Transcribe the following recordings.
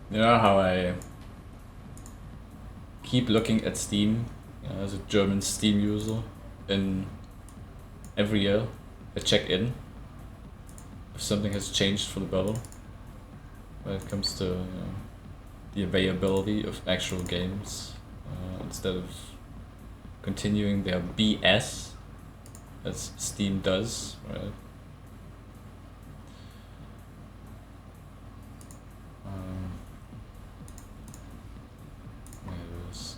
You know how I keep looking at Steam, as a German Steam user, in every year I check in if something has changed for the better when it comes to the availability of actual games, instead of continuing their BS as Steam does, right?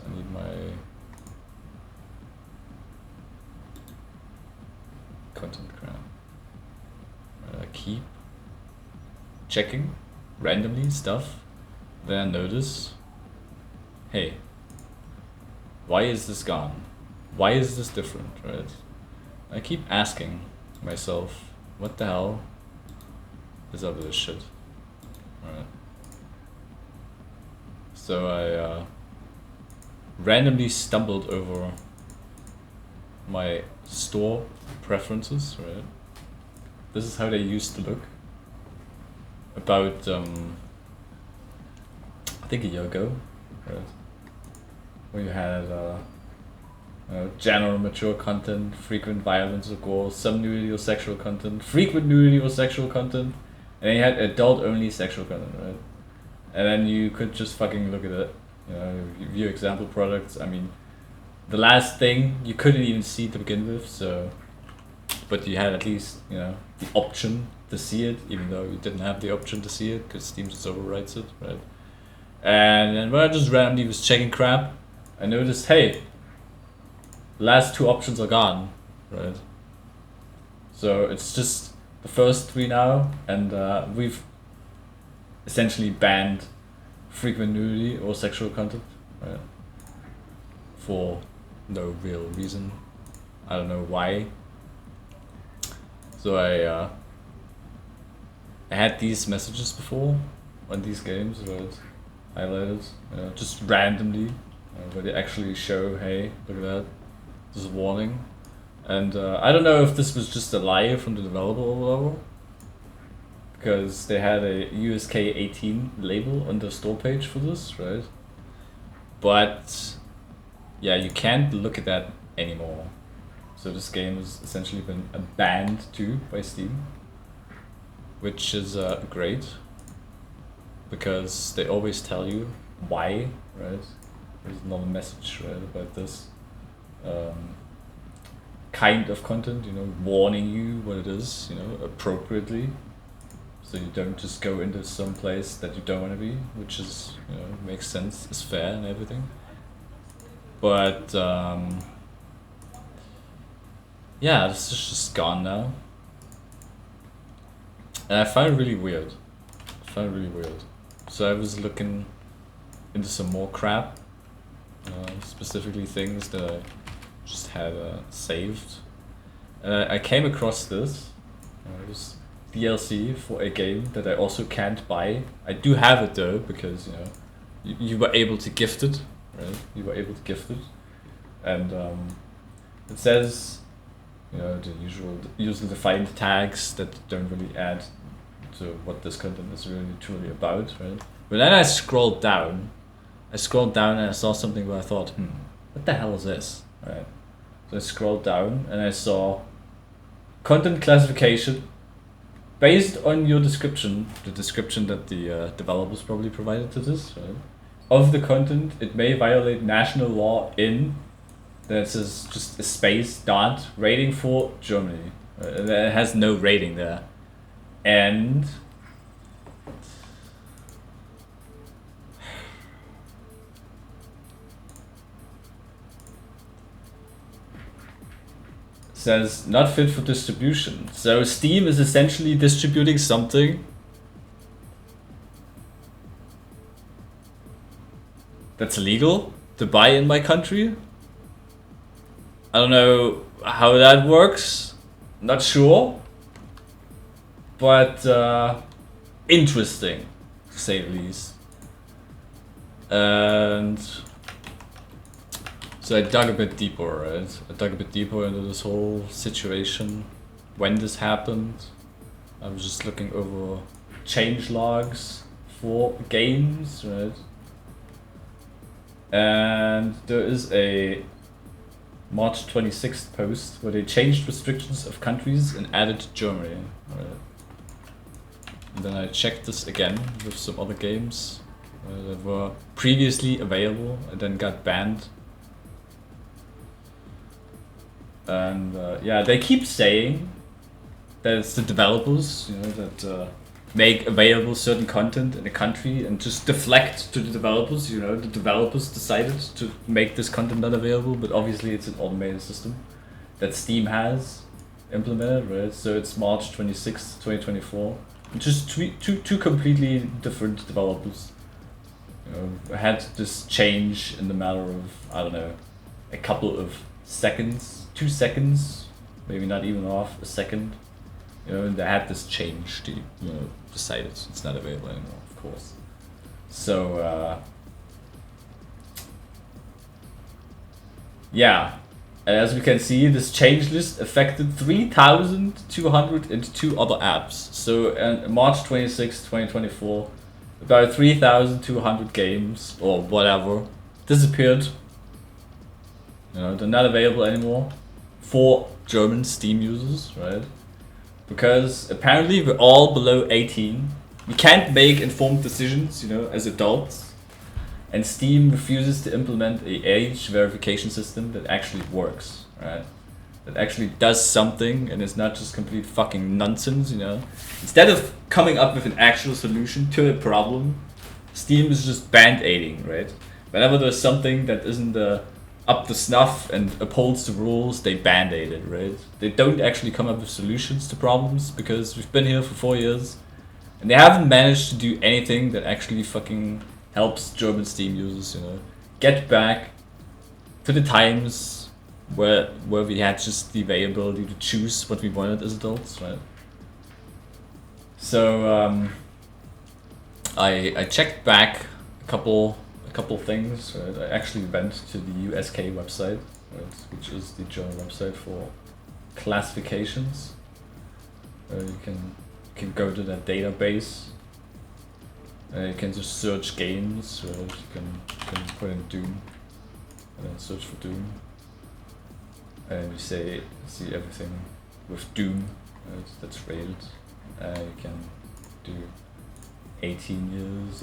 I need my content crap. I keep checking randomly stuff, then I notice, hey, why is this gone? Why is this different, right? I keep asking myself, what the hell is up with this shit, right? So I randomly stumbled over my store preferences, right? This is how they used to look about, I think a year ago, right? Where you had general mature content, frequent violence or gore, some nudity or sexual content, frequent nudity or sexual content, and then you had adult only sexual content, right? And then you could just fucking look at it, view example products. I mean, the last thing you couldn't even see to begin with, so, but you had at least, the option to see it, even though you didn't have the option to see it because Steam just overwrites it, right? And then when I just randomly was checking crap, I noticed, hey, the last two options are gone, right? So it's just the first three now, and we've essentially banned frequent nudity or sexual content, right? For no real reason. I don't know why. So I had these messages before on these games, right? Highlighted, just randomly, where they actually show, hey, look at that, there's a warning. And I don't know if this was just a lie from the developer or whatever, because they had a USK 18 label on the store page for this, right? But yeah, you can't look at that anymore. So this game has essentially been banned too by Steam, which is great, because they always tell you why, right? There's not a message, right, about this kind of content, warning you what it is, appropriately, so you don't just go into some place that you don't want to be, which is, makes sense, is fair and everything. But yeah, this is just gone now, and I find it really weird. So I was looking into some more crap, specifically things that I just had saved. I came across this DLC for a game that I also can't buy. I do have it though, because you were able to gift it, right? You were able to gift it, and it says, the usual defined tags that don't really add to what this content is really truly about, right? But then I scrolled down and I saw something where I thought, what the hell is this, right? So I scrolled down and I saw content classification based on your description, the description that the developers probably provided to this, right? Of the content, it may violate national law in, then it says just a space dot rating for Germany. It has no rating there, and says not fit for distribution. So Steam is essentially distributing something that's illegal to buy in my country. I don't know how that works, not sure, but interesting, to say the least. And so I dug a bit deeper, right? I dug a bit deeper into this whole situation, when this happened. I was just looking over change logs for games, right? And there is a March 26th post where they changed restrictions of countries and added Germany, right? And then I checked this again with some other games that were previously available and then got banned. And yeah, they keep saying that it's the developers, that make available certain content in the country and just deflect to the developers. The developers decided to make this content not available, but obviously it's an automated system that Steam has implemented, right? So it's March 26th, 2024. Just two completely different developers had this change in the matter of, I don't know, a couple of seconds, 2 seconds, maybe not even half a second. And they had this change. They decided it's not available anymore, of course. So yeah, and as we can see, this change list affected 3,202 other apps. So on March 26, 2024, about 3,200 games or whatever disappeared. They're not available anymore for German Steam users, right? Because apparently we're all below 18. We can't make informed decisions, as adults. And Steam refuses to implement an age verification system that actually works, right? That actually does something and is not just complete fucking nonsense, Instead of coming up with an actual solution to a problem, Steam is just band-aiding, right? Whenever there's something that isn't up to snuff and upholds the rules, they band-aid it, right? They don't actually come up with solutions to problems because we've been here for 4 years and they haven't managed to do anything that actually fucking helps German Steam users, get back to the times where we had just the availability to choose what we wanted as adults, right? So I checked back a couple things, right? I actually went to the USK website, right, which is the German website for classifications. You can go to that database. You can just search games, right? You can put in Doom and then search for Doom, and you see everything with Doom, right, that's rated. You can do 18 years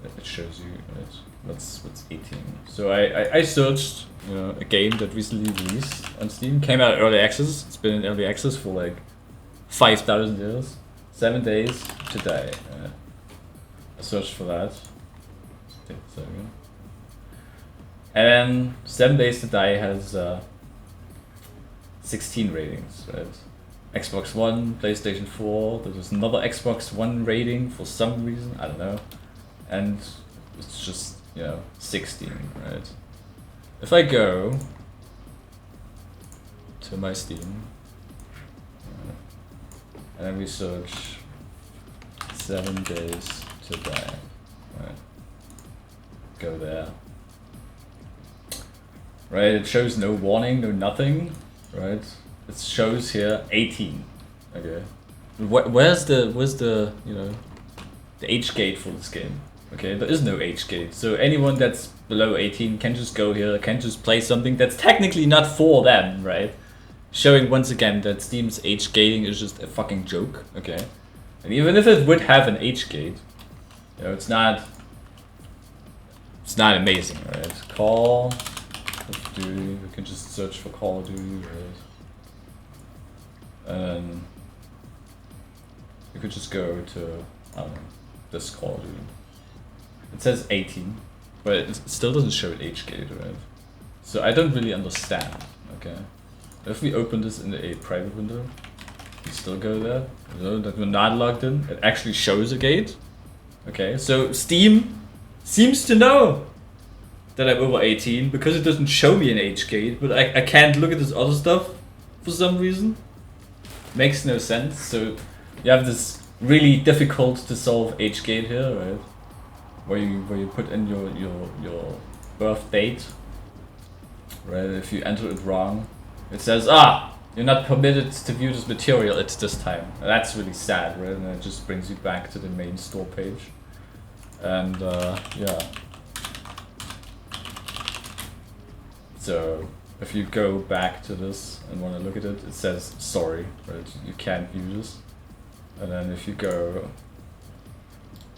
and it shows you, right, what's 18. So I searched a game that recently released on Steam, came out early access. It's been in early access for like 5,000 years. 7 days to die. I searched for that. Take a second. And then 7 days to die has 16 ratings, right? Xbox One, PlayStation 4, there's another Xbox One rating for some reason, I don't know. And it's just, 16, right? If I go to my Steam, and then we search 7 days to die, right? Go there. Right, it shows no warning, no nothing, right? It shows here 18, okay? Where's the the age gate for this game? Okay, there is no age gate, so anyone that's below 18 can just go here, can just play something that's technically not for them, right? Showing once again that Steam's age gating is just a fucking joke, okay? And even if it would have an age gate, it's not amazing, right? Call of Duty, we can just search for Call of Duty, right? And you could just go to, I don't know, this Call of Duty. It says 18, but it still doesn't show an age gate, right? So I don't really understand, okay? If we open this in a private window, we still go there, that we're not logged in, it actually shows a gate. Okay, so Steam seems to know that I'm over 18 because it doesn't show me an age gate, but I can't look at this other stuff for some reason. Makes no sense. So you have this really difficult to solve age gate here, right? Where you put in your birth date, right? If you enter it wrong, it says, You're not permitted to view this material at this time. That's really sad, right? And it just brings you back to the main store page. And yeah. So if you go back to this and want to look at it, it says sorry, right? You can't view this. And then if you go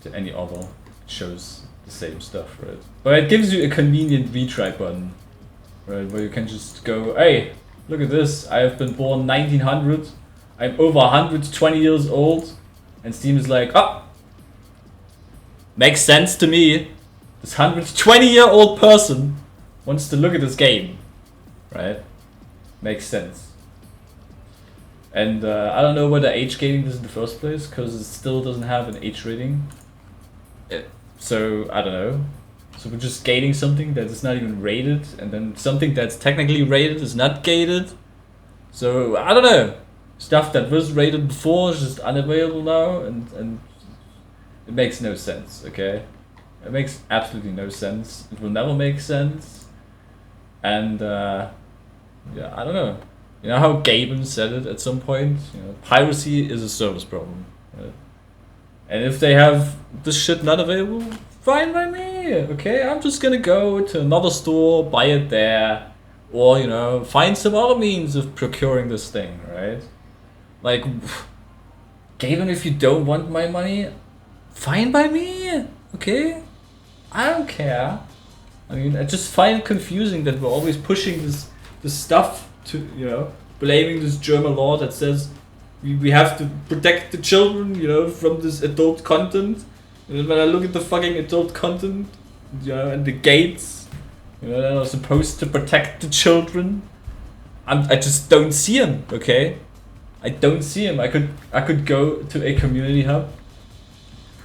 to any other, it shows the same stuff, right? But it gives you a convenient retry button, right? Where you can just go, hey, look at this. I have been born 1900. I'm over 120 years old. And Steam is like, oh, makes sense to me. This 120-year-old person wants to look at this game, right? Makes sense. And I don't know whether age gating this in the first place, because it still doesn't have an age rating. So, I don't know. So we're just gating something that is not even rated, and then something that's technically rated is not gated. So, I don't know. Stuff that was rated before is just unavailable now, and it makes no sense, okay? It makes absolutely no sense. It will never make sense. And, yeah, I don't know. You know how Gaben said it at some point? You know, piracy is a service problem, right? And if they have this shit not available, fine by me, okay? I'm just gonna go to another store, buy it there, or, you know, find some other means of procuring this thing, right? Like, Gaben, if you don't want my money, fine by me, okay? I don't care. I mean, I just find it confusing that we're always pushing this stuff to, you know, blaming this German law that says we have to protect the children, you know, from this adult content. And then when I look at the fucking adult content, you know, and the gates, you know, that are supposed to protect the children, I just don't see them, okay? I don't see them. I could go to a community hub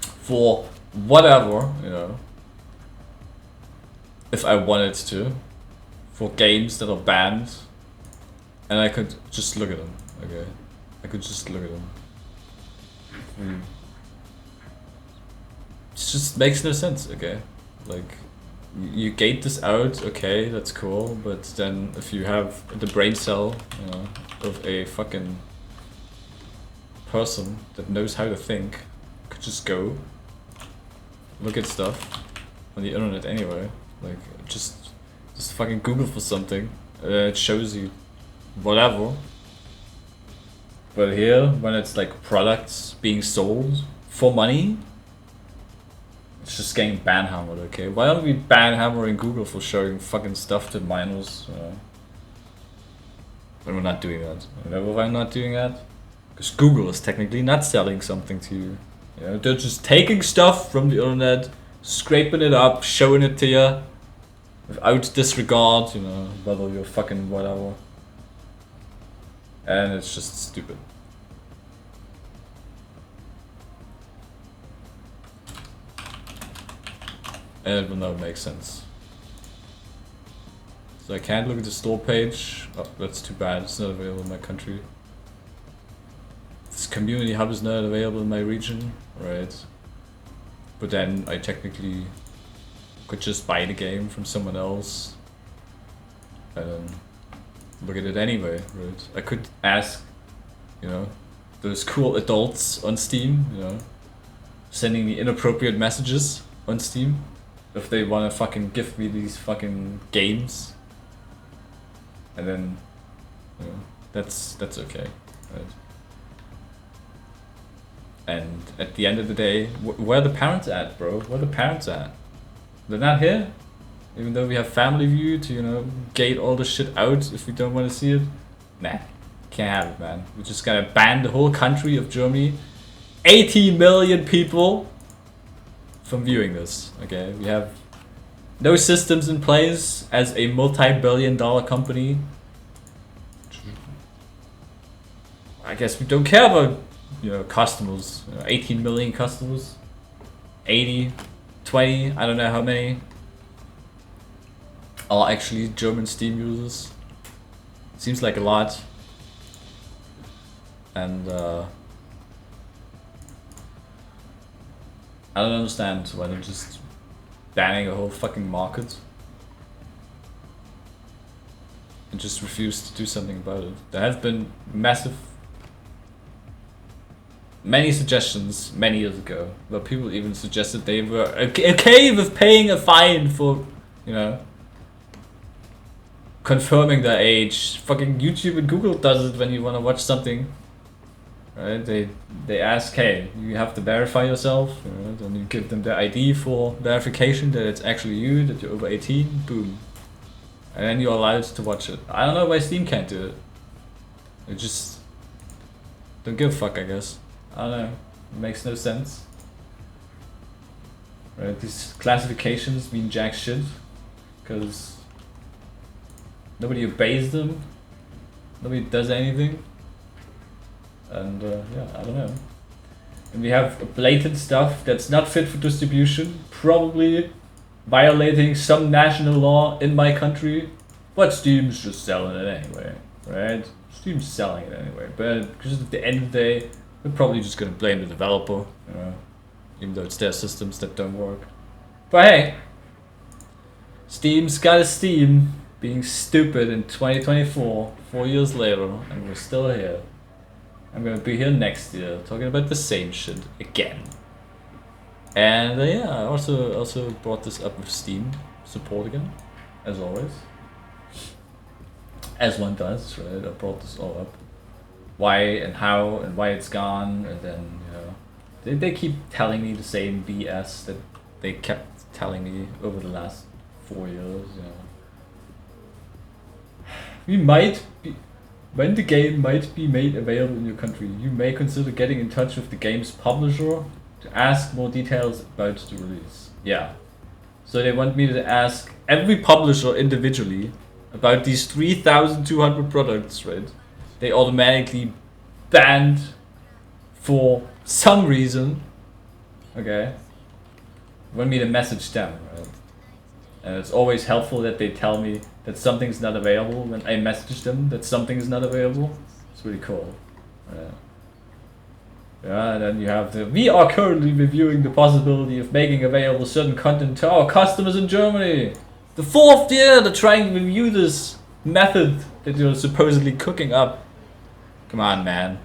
for whatever, you know, if I wanted to, for games that are banned, and I could just look at them, okay? I could just look at them. It just makes no sense, okay? Like, you gate this out, okay, that's cool, but then if you have the brain cell, you know, of a fucking person that knows how to think, could just go look at stuff on the internet anyway. Like, just fucking Google for something, it shows you whatever. But here, when it's like products being sold for money, it's just getting banhammered, okay? Why aren't we banhammering Google for showing fucking stuff to minors? When we're not doing that. You know why I'm not doing that? Because Google is technically not selling something to you. You know, they're just taking stuff from the internet, scraping it up, showing it to you, without disregard, you know, whether you're fucking whatever. And it's just stupid. And it will not make sense. So I can't look at the store page. Oh, that's too bad, it's not available in my country. This community hub is not available in my region, right? But then I technically could just buy the game from someone else and look at it anyway, right? I could ask, you know, those cool adults on Steam, you know, sending me inappropriate messages on Steam, if they want to fucking give me these fucking games, and then, you know, that's okay, right? And at the end of the day, where are the parents at, bro? Where are the parents at? They're not here? Even though we have family view to, you know, gate all the shit out if we don't want to see it? Nah, can't have it, man. We're just gonna ban the whole country of Germany, 80 million people, from viewing this, okay? We have no systems in place as a multi-billion-dollar company. I guess we don't care about, you know, customers. 18 million customers, 80, 20, I don't know how many are actually German Steam users. Seems like a lot. And I don't understand why they're just banning a whole fucking market and just refused to do something about it. There have been many suggestions many years ago, where people even suggested they were okay with paying a fine for, you know, confirming their age. Fucking YouTube and Google does it when you want to watch something. Right? They ask, hey, you have to verify yourself, right? And you give them their ID for verification that it's actually you, that you're over 18, boom. And then you're allowed to watch it. I don't know why Steam can't do it. They just don't give a fuck, I guess. I don't know. It makes no sense. Right? These classifications mean jack shit. Because nobody obeys them. Nobody does anything. And yeah, I don't know. And we have blatant stuff that's not fit for distribution, probably violating some national law in my country, but Steam's just selling it anyway, right? Steam's selling it anyway, but because at the end of the day, we're probably just gonna blame the developer, you know, even though it's their systems that don't work. But hey, Steam's got a Steam being stupid in 2024, 4 years later, and we're still here. I'm gonna be here next year talking about the same shit again. And yeah, I also brought this up with Steam support again, as always. As one does, right? I brought this all up. Why and how and why it's gone, and then, you know, they keep telling me the same BS that they kept telling me over the last 4 years, you know. We might be... When the game might be made available in your country, you may consider getting in touch with the game's publisher to ask more details about the release. Yeah. So they want me to ask every publisher individually about these 3,200 products, right? They automatically banned for some reason. Okay. Want me to message them, right? And it's always helpful that they tell me that something's not available when I message them that something's not available. It's really cool. Yeah. Yeah, and then you have the, we are currently reviewing the possibility of making available certain content to our customers in Germany. The 4th year they're trying to review this method that you're supposedly cooking up. Come on, man.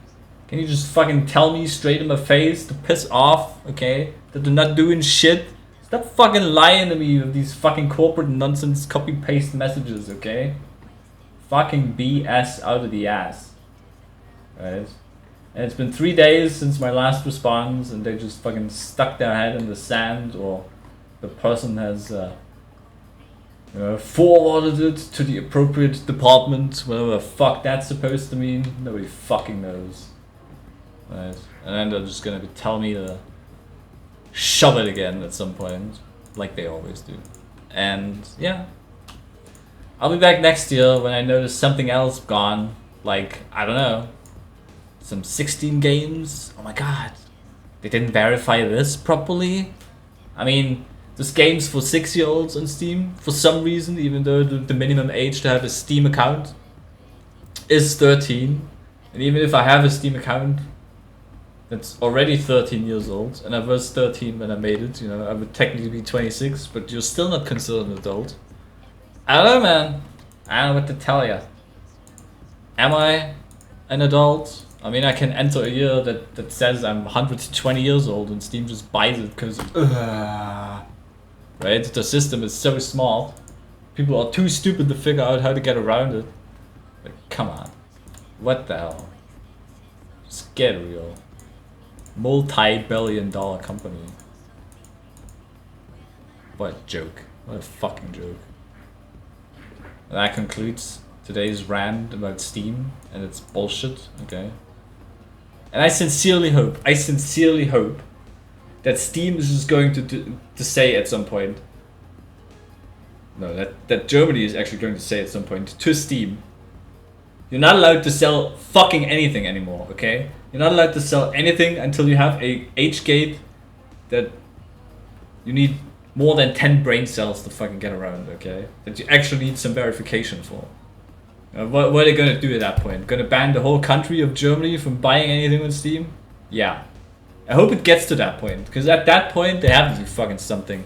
Can you just fucking tell me straight in my face to piss off, okay? That they're not doing shit? Stop fucking lying to me with these fucking corporate nonsense copy-paste messages, okay? Fucking BS out of the ass. Right? And it's been 3 days since my last response, and they just fucking stuck their head in the sand, or the person has forwarded it to the appropriate department, whatever the fuck that's supposed to mean. Nobody fucking knows. Right? And then they're just gonna tell me to shove it again at some point, like they always do. And yeah, I'll be back next year when I notice something else gone, like, I don't know, some 16 games. Oh my god, they didn't verify this properly. I mean, this game's for 6-year-olds on Steam for some reason, even though the minimum age to have a Steam account is 13. And even if I have a Steam account that's already 13 years old, and I was 13 when I made it, you know, I would technically be 26, but you're still not considered an adult. I don't know, man. I don't know what to tell you. Am I an adult? I mean, I can enter a year that says I'm 120 years old, and Steam just buys it because, right? The system is so small. People are too stupid to figure out how to get around it. Like, come on. What the hell? Just get real. Multi-billion-dollar company. What a joke. What a fucking joke. And that concludes today's rant about Steam and its bullshit, okay? And I sincerely hope that Steam is just going to say at some point, no, that Germany is actually going to say at some point to Steam, you're not allowed to sell fucking anything anymore, okay? You're not allowed to sell anything until you have a age gate that you need more than 10 brain cells to fucking get around, okay? That you actually need some verification for. What are they gonna do at that point? Gonna ban the whole country of Germany from buying anything on Steam? Yeah. I hope it gets to that point, because at that point they have to do fucking something.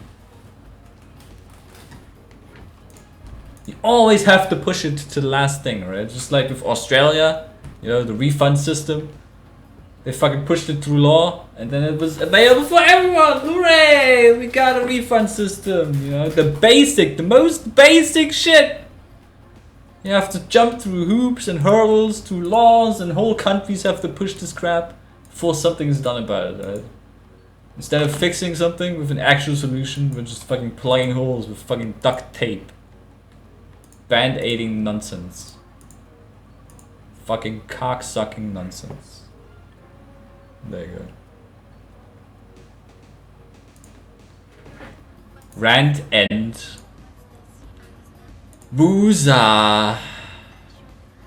You always have to push it to the last thing, right? Just like with Australia, you know, the refund system. They fucking pushed it through law, and then it was available for everyone. Hooray! We got a refund system. You know, the most basic shit. You have to jump through hoops and hurdles, through laws, and whole countries have to push this crap before something is done about it, right? Instead of fixing something with an actual solution, we're just fucking plugging holes with fucking duct tape. Band-aiding nonsense. Fucking cock-sucking nonsense. There you go. Rant end. Booza.